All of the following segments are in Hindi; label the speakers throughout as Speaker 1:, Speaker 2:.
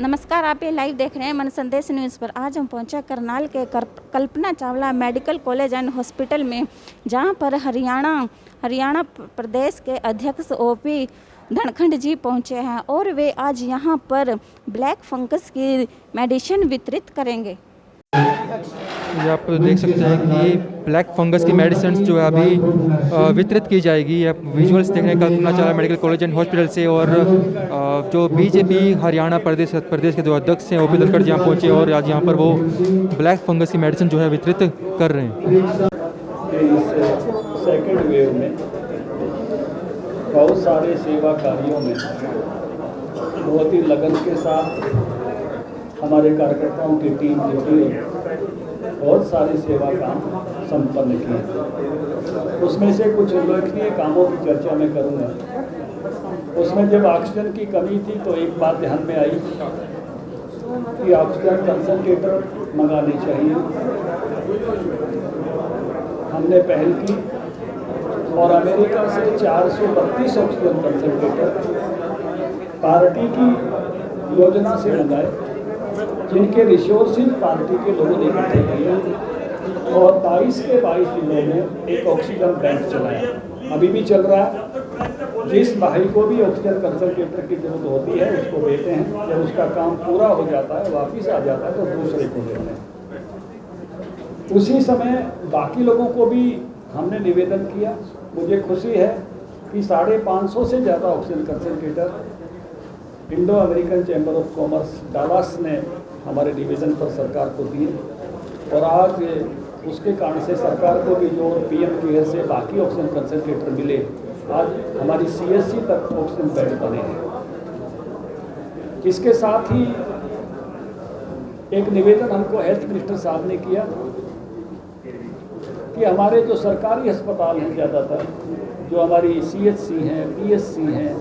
Speaker 1: नमस्कार, आप ये लाइव देख रहे हैं मन संदेश न्यूज़ पर। आज हम पहुंचे करनाल के Kalpana Chawla medical college and hospital में, जहां पर हरियाणा प्रदेश के अध्यक्ष ओपी धनखड़ जी पहुंचे हैं और वे आज यहां पर ब्लैक फंगस की मेडिसिन वितरित करेंगे।
Speaker 2: ये आप देख सकते हैं कि ब्लैक फंगस की मेडिसिन जो है अभी वितरित की जाएगी। आप विजुअल्स देख रहे हैं Kalpana Chawla medical college and hospital से। और जो बीजेपी हरियाणा प्रदेश के जो अध्यक्ष हैं ओपी धनखड़ जी यहाँ पहुँचे और आज यहाँ पर वो ब्लैक फंगस की मेडिसिन जो है वितरित कर रहे हैं।
Speaker 3: सेकेंड वेव में बहुत सारे सेवा कार्यों में बहुत ही लगन के साथ हमारे कार्यकर्ताओं की टीम जुटी है, बहुत सारे सेवा काम संपन्न किए। उसमें से कुछ उल्लेखनीय कामों की चर्चा मैं करूँगा। उसमें जब ऑक्सीजन की कमी थी तो एक बात ध्यान में आई कि ऑक्सीजन कंसंट्रेटर मंगाने चाहिए। हमने पहल की और अमेरिका से 432 ऑक्सीजन कंसंट्रेटर पार्टी की योजना से मंगाए, जिनके रिसोर्सेज पार्टी के लोगों ने इकट्ठे किए और 22 के 22 जिलों में एक ऑक्सीजन बैंक चलाया। अभी भी चल रहा है। जिस भाई को भी ऑक्सीजन कंसंट्रेटर की जरूरत होती है उसको देते हैं। जब उसका काम पूरा हो जाता है, वापिस आ जाता है, तो दूसरे को देते हैं। उसी समय बाकी लोगों को भी हमने निवेदन किया। मुझे खुशी है कि 550 से ज़्यादा oxygen concentrator Indo American chamber of commerce Dallas ने हमारे निवेदन पर सरकार को दिए और आज उसके कारण से सरकार को भी जो पीएम केयर से बाकी ऑक्सीजन कंसंट्रेटर मिले, आज हमारी सीएससी तक ऑक्सीजन बेड बने हैं। इसके साथ ही एक निवेदन हमको हेल्थ मिनिस्टर साहब ने किया कि हमारे जो सरकारी अस्पताल हैं, ज़्यादातर जो हमारी सीएचसी हैं, पीएचसी हैं,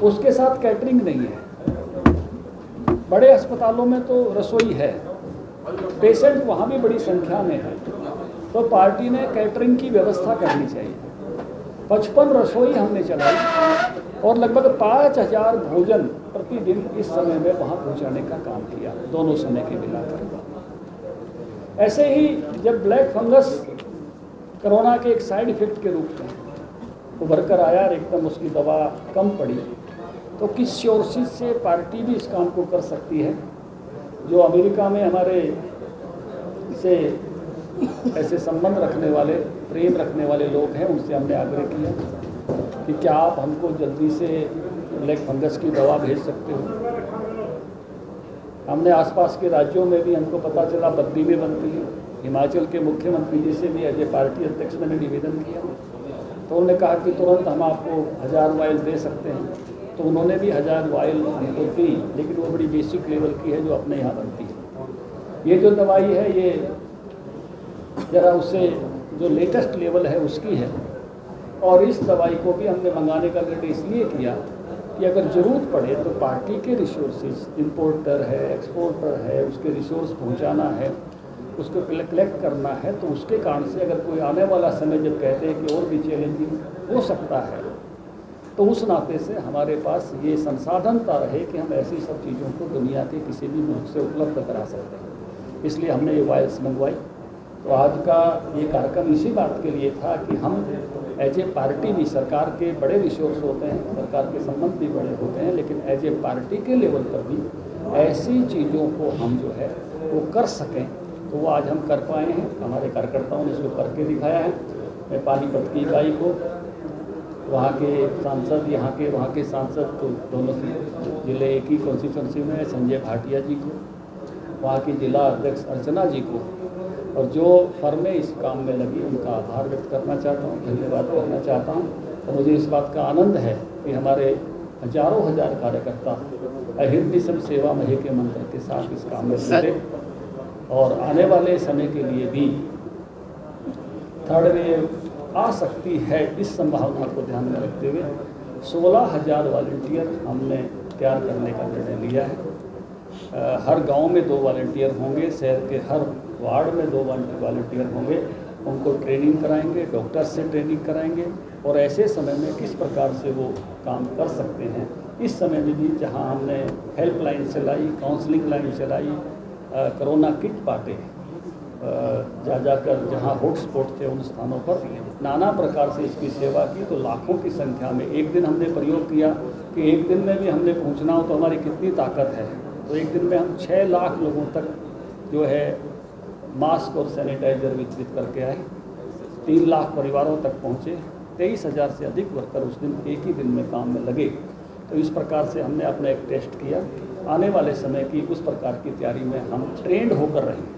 Speaker 3: उसके साथ कैटरिंग नहीं है। बड़े अस्पतालों में तो रसोई है, पेशेंट वहाँ भी बड़ी संख्या में है, तो पार्टी ने कैटरिंग की व्यवस्था करनी चाहिए। 55 रसोई हमने चलाई और लगभग 5000 भोजन प्रतिदिन इस समय में वहाँ पहुँचाने का काम किया, दोनों समय के मिलाकर। ऐसे ही जब ब्लैक फंगस कोरोना के एक साइड इफेक्ट के रूप में उभर कर आया और एकदम उसकी दवा कम पड़ी, तो किस सोर्सेज से पार्टी भी इस काम को कर सकती है। जो अमेरिका में हमारे से ऐसे संबंध रखने वाले, प्रेम रखने वाले लोग हैं, उनसे हमने आग्रह किया कि क्या आप हमको जल्दी से ब्लैक फंगस की दवा भेज सकते हो। हमने आसपास के राज्यों में भी हमको पता चला बद्दी में बनती है। हिमाचल के मुख्यमंत्री जी से भी एज ए पार्टी अध्यक्ष मैंने निवेदन किया, तो उन्होंने कहा कि तुरंत हम आपको 1000 वायल दे सकते हैं। तो उन्होंने भी 1000 वायल हमको दी, लेकिन वो बड़ी बेसिक लेवल की है जो अपने यहाँ बनती है। ये जो दवाई है ये ज़रा उससे जो लेटेस्ट लेवल है उसकी है। और इस दवाई को भी हमने मंगाने का निर्णय इसलिए किया कि अगर ज़रूरत पड़े तो पार्टी के रिसोर्सेज, इंपोर्टर है, एक्सपोर्टर है, उसके रिसोर्स पहुँचाना है, उसको कलेक्ट करना है, तो उसके कारण से अगर कोई आने वाला समय जब कहते हैं कि और भी चैलेंजिंग हो सकता है, तो उस नाते से हमारे पास ये संसाधनता रहे कि हम ऐसी सब चीज़ों को दुनिया के किसी भी मुल्क से उपलब्ध करा सकते हैं। इसलिए हमने ये वायल्स मंगवाई। तो आज का ये कार्यक्रम इसी बात के लिए था कि हम एज ए पार्टी भी, सरकार के बड़े रिसोर्स होते हैं, सरकार के संबंध भी बड़े होते हैं, लेकिन एज ए पार्टी के लेवल पर भी ऐसी चीज़ों को हम जो है वो कर सकें, तो वो आज हम कर पाए हैं। हमारे कार्यकर्ताओं ने इसको करके दिखाया है। मैं पानीपत की इकाई को, वहाँ के सांसद, यहाँ के वहाँ के सांसद, तो दोनों जिले एक ही कॉन्स्टिट्यूंसी में संजय भाटिया जी को, वहाँ की जिला अध्यक्ष अर्चना जी को, और जो फर्में इस काम में लगी उनका आभार व्यक्त करना चाहता हूँ, धन्यवाद करना चाहता हूँ। और मुझे इस बात का आनंद है कि हमारे हजारों हजार कार्यकर्ता अहिर्निशम सेवा महे के मंत्र के साथ इस काम में जुटे और आने वाले समय के लिए भी थर्ड वेव आ सकती है, इस संभावना को ध्यान में रखते हुए 16,000 वॉलंटियर हमने तैयार करने का निर्णय लिया है। हर गांव में 2 वॉलंटियर होंगे, शहर के हर वार्ड में 2 वॉलंटियर होंगे। उनको ट्रेनिंग कराएंगे, डॉक्टर से ट्रेनिंग कराएंगे और ऐसे समय में किस प्रकार से वो काम कर सकते हैं इस समय में भी जहां हमने हेल्पलाइन चलाई, काउंसलिंग लाइन चलाई, कोरोना किट बांटे, जा जाकर जहाँ हॉटस्पॉट थे उन स्थानों पर नाना प्रकार से इसकी सेवा की, तो लाखों की संख्या में एक दिन हमने प्रयोग किया कि एक दिन में भी हमने पहुँचना हो तो हमारी कितनी ताकत है। तो एक दिन में हम 6 लाख लोगों तक जो है मास्क और सैनिटाइजर वितरित करके आए, 3 लाख परिवारों तक पहुँचे, 23,000 से अधिक वर्कर उस दिन एक ही दिन में काम में लगे। तो इस प्रकार से हमने अपना एक टेस्ट किया। आने वाले समय की उस प्रकार की तैयारी में हम ट्रेंड होकर रहे।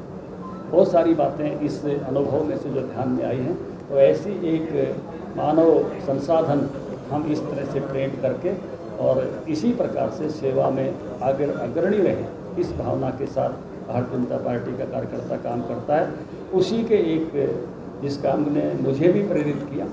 Speaker 3: बहुत सारी बातें इस अनुभव में से जो ध्यान में आई हैं, तो ऐसी एक मानव संसाधन हम इस तरह से ट्रेंड करके और इसी प्रकार से सेवा में आगे अग्रणी रहे, इस भावना के साथ भारतीय जनता पार्टी का कार्यकर्ता काम करता है। उसी के एक जिस काम ने मुझे भी प्रेरित किया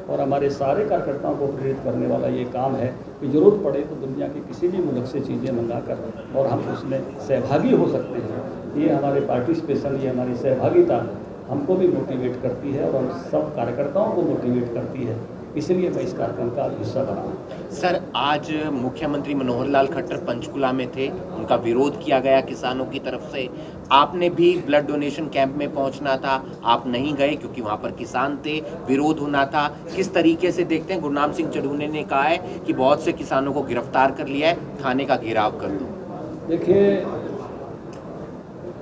Speaker 3: और हमारे सारे कार्यकर्ताओं को प्रेरित करने वाला ये काम है कि ज़रूरत पड़े तो दुनिया के किसी भी मुल्क से चीज़ें मंगाकर और हम उसमें सहभागी हो सकते हैं। ये हमारे पार्टिसिपेशन, ये हमारी सहभागिता हमको भी मोटिवेट करती है और हम सब कार्यकर्ताओं को मोटिवेट करती है। इसलिए मैं इस कार्यक्रम का हिस्सा बना हूँ।
Speaker 4: सर, आज मुख्यमंत्री मनोहर लाल खट्टर पंचकुला में थे, उनका विरोध किया गया किसानों की तरफ से। आपने भी ब्लड डोनेशन कैंप में पहुंचना था, आप नहीं गए क्योंकि वहां पर किसान थे, विरोध होना था। किस तरीके से देखते हैं? गुरनाम सिंह चढ़ूने ने कहा है कि बहुत से किसानों को गिरफ्तार कर लिया है, थाने का घेराव कर दो।
Speaker 3: देखिए,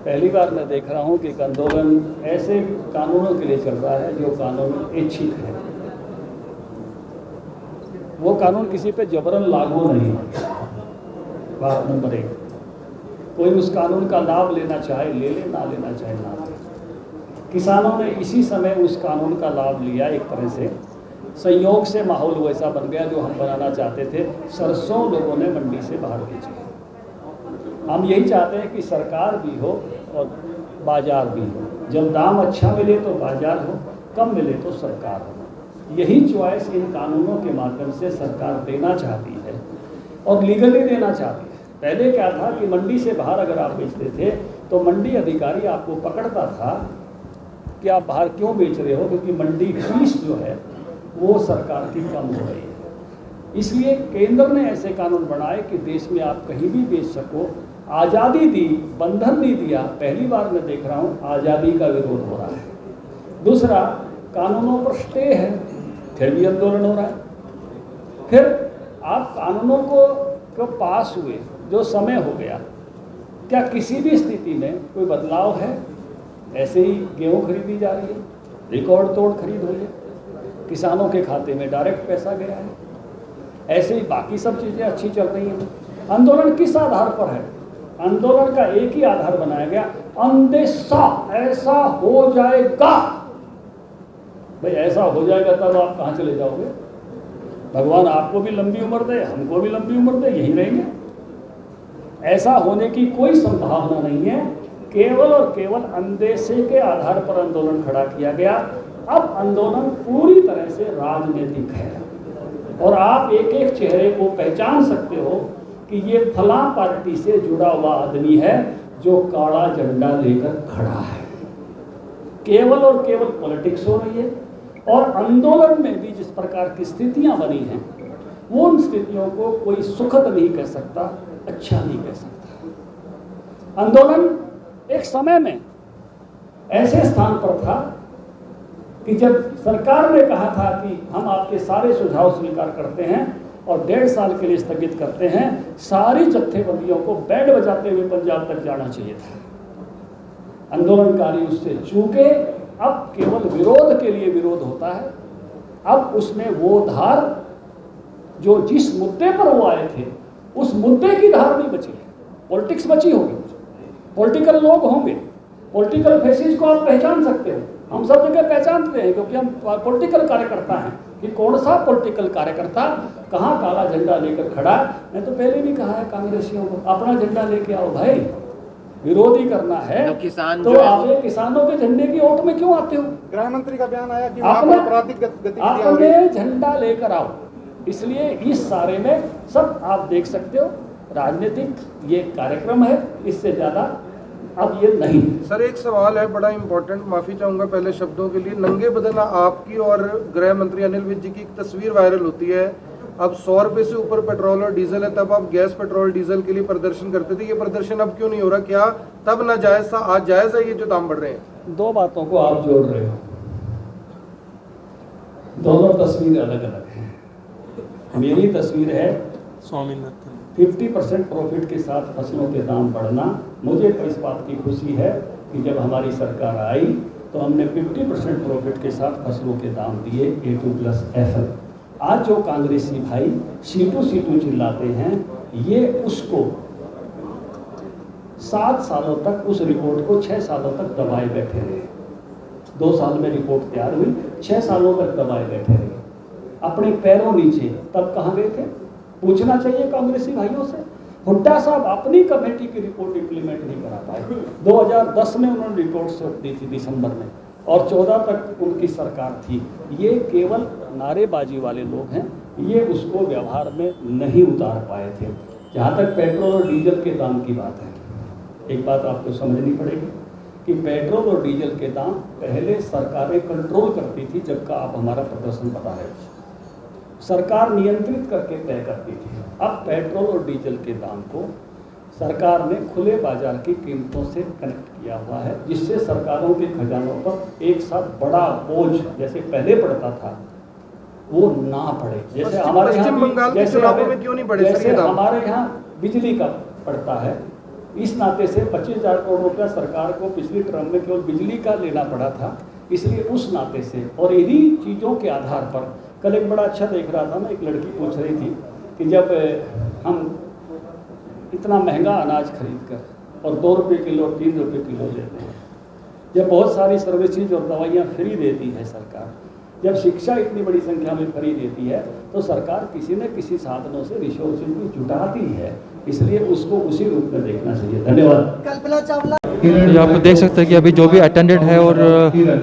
Speaker 3: पहली बार मैं देख रहा हूँ कि एक आंदोलन ऐसे कानूनों के लिए चल रहा है जो कानून ऐच्छिक है। वो कानून किसी पे जबरन लागू नहीं है। बात नंबर 1, कोई उस कानून का लाभ लेना चाहे ले ले, ना लेना चाहे ना ले। किसानों ने इसी समय उस कानून का लाभ लिया। एक तरह से संयोग से माहौल वैसा बन गया जो हम बनाना चाहते थे। सरसों लोगों ने मंडी से बाहर भेजी। हम यही चाहते हैं कि सरकार भी हो और बाजार भी हो। जब दाम अच्छा मिले तो बाजार हो, कम मिले तो सरकार हो। यही चॉइस इन कानूनों के माध्यम से सरकार देना चाहती है और लीगली देना चाहती है। पहले क्या था कि मंडी से बाहर अगर आप बेचते थे तो मंडी अधिकारी आपको पकड़ता था कि आप बाहर क्यों बेच रहे हो, क्योंकि मंडी फीस जो है वो सरकार की कम हो रही है। इसलिए केंद्र ने ऐसे कानून बनाए कि देश में आप कहीं भी बेच सको। आज़ादी दी, बंधन नहीं दिया। पहली बार मैं देख रहा हूँ आज़ादी का विरोध हो रहा है। दूसरा, कानूनों पर स्टे है, फिर भी आंदोलन हो रहा है। फिर आप कानूनों को पास हुए जो समय हो गया, क्या किसी भी स्थिति में कोई बदलाव है? ऐसे ही गेहूँ खरीदी जा रही है, रिकॉर्ड तोड़ खरीद हुई है, किसानों के खाते में डायरेक्ट पैसा गया है। ऐसे ही बाकी सब चीज़ें अच्छी चल रही हैं। आंदोलन किस आधार पर है? आंदोलन का एक ही आधार बनाया गया, अंदेशा ऐसा हो जाएगा। भाई ऐसा हो जाएगा तब आप कहाँ चले जाओगे? भगवान आपको भी लंबी उम्र दे, हमको भी लंबी उम्र दे, यही रहेंगे। ऐसा होने की कोई संभावना नहीं है। केवल और केवल अंदेशे के आधार पर आंदोलन खड़ा किया गया। अब आंदोलन पूरी तरह से राजनीतिक है और आप एक एक चेहरे को पहचान सकते हो कि ये फला पार्टी से जुड़ा हुआ आदमी है जो काला झंडा लेकर खड़ा है। केवल और केवल पॉलिटिक्स हो रही है और आंदोलन में भी जिस प्रकार की स्थितियां बनी हैं वो उन स्थितियों को कोई सुखद नहीं कह सकता, अच्छा नहीं कह सकता। आंदोलन एक समय में ऐसे स्थान पर था कि जब सरकार ने कहा था कि हम आपके सारे सुझाव स्वीकार करते हैं और 1.5 साल के लिए स्थगित करते हैं, सारी जत्थेबंदियों को बैंड बजाते हुए पंजाब तक जाना चाहिए था। आंदोलनकारी उससे चूके। अब केवल विरोध के लिए विरोध होता है। अब उसमें वो धार जो जिस मुद्दे पर वो आए थे उस मुद्दे की धार नहीं बची है। पॉलिटिक्स बची होगी, पॉलिटिकल लोग होंगे, पॉलिटिकल फेसेस को आप पहचान सकते हो। हम सब जगह पहचानते हैं क्योंकि हम पॉलिटिकल कार्यकर्ता हैं कि कौन सा पॉलिटिकल कार्यकर्ता कहाँ काला झंडा लेकर खड़ा। मैं तो पहले भी कहा है कांग्रेसियों को, अपना झंडा लेके आओ भाई, विरोधी करना है
Speaker 4: तो किसान
Speaker 3: तो आप किसानों के झंडे की ओट में क्यों आते हो?
Speaker 5: गृह मंत्री का बयान आया कि
Speaker 3: अपने झंडा लेकर आओ। इसलिए इस सारे में सब आप देख सकते हो राजनीतिक ये कार्यक्रम है, इससे ज़्यादा अब ये नहीं।
Speaker 5: सर एक सवाल है बड़ा इम्पोर्टेंट, माफ़ी चाहूँगा पहले शब्दों के लिए। नंगे बदन आपकी और गृह मंत्री अनिल विज जी की एक तस्वीर वायरल होती है अब 100 रुपये से ऊपर पेट्रोल और डीजल है, तब आप गैस पेट्रोल डीजल के लिए प्रदर्शन करते थे। ये प्रदर्शन अब क्यों नहीं हो रहा? क्या तब नाजायज था, आज जायज़ है ये जो दाम बढ़ रहे हैं?
Speaker 3: दो बातों को आप जोड़ रहे हो, दोनों तस्वीर अलग अलग है। मेरी तस्वीर है 50% प्रॉफिट के साथ फसलों के दाम बढ़ना। मुझे तो इस बात की खुशी है कि जब हमारी सरकार आई तो हमने 50% प्रॉफिट के साथ फसलों के दाम दिए A2+FL। आज जो कांग्रेसी भाई सीटू चिल्लाते हैं, ये उसको 7 सालों तक, उस रिपोर्ट को 6 सालों तक दबाए बैठे रहे। 2 साल में रिपोर्ट तैयार हुई, 6 सालों तक दबाए बैठे रहे, अपने पैरों नीचे। तब कहाँ गए थे? पूछना चाहिए कांग्रेसी भाइयों से। हुड्डा साहब अपनी कमेटी की रिपोर्ट इंप्लीमेंट नहीं करा पाए। 2010 में उन्होंने रिपोर्ट सौंप दी थी दिसंबर में, और 14 तक उनकी सरकार थी। ये केवल नारेबाजी वाले लोग हैं, ये उसको व्यवहार में नहीं उतार पाए थे। जहाँ तक पेट्रोल और डीजल के दाम की बात है, एक बात आपको समझनी पड़ेगी कि पेट्रोल और डीजल के दाम पहले सरकारें कंट्रोल करती थी, जबकि आप हमारा प्रदर्शन पता है, सरकार नियंत्रित करके तय करती थी। अब पेट्रोल और डीजल के दाम को सरकार ने खुले बाजार की कीमतों से कनेक्ट किया हुआ है, जिससे सरकारों के खजानों पर एक साथ बड़ा बोझ जैसे पहले पड़ता था वो ना पड़े। जैसे हमारे यहाँ हमारे यहाँ बिजली का पड़ता है, इस नाते से 25,000 करोड़ रुपया सरकार को पिछली टर्म में केवल बिजली का लेना पड़ा था। इसलिए उस नाते से और इन्हीं चीज़ों के आधार पर, कल एक बड़ा अच्छा देख रहा था मैं, एक लड़की पूछ रही थी कि जब हम इतना महंगा अनाज खरीद कर और 2 रुपये किलो 3 रुपये किलो लेते हैं, जब बहुत सारी सर्विसेज और दवाइयाँ फ्री देती है सरकार, जब शिक्षा इतनी बड़ी संख्या में फ्री देती है, तो सरकार किसी न किसी साधनों से रिसोर्सेज भी जुटाती है। इसलिए उसको उसी रूप में देखना चाहिए। धन्यवाद।
Speaker 2: ये आप देख सकते हैं कि अभी जो भी अटेंडेंट है और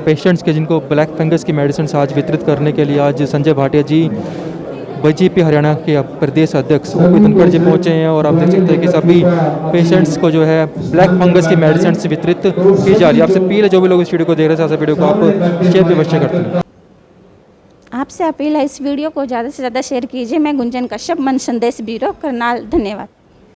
Speaker 2: पेशेंट्स के जिनको ब्लैक फंगस की मेडिसिन आज वितरित करने के लिए आज संजय भाटिया जी बीजेपी हरियाणा के प्रदेश अध्यक्ष ओपी धनखड़ जी पहुंचे हैं, और आप देख सकते हैं कि सभी पेशेंट्स को जो है ब्लैक फंगस की मेडिसिन वितरित की जा रही है। आपसे अपील है, जो भी लोग इस वीडियो को देख रहे हैं, वीडियो को आप शेयर भी अवश्य करते हैं।
Speaker 1: आपसे अपील है, इस वीडियो को ज़्यादा से ज़्यादा शेयर कीजिए। मैं गुंजन कश्यप, मन संदेश ब्यूरो, करनाल। धन्यवाद।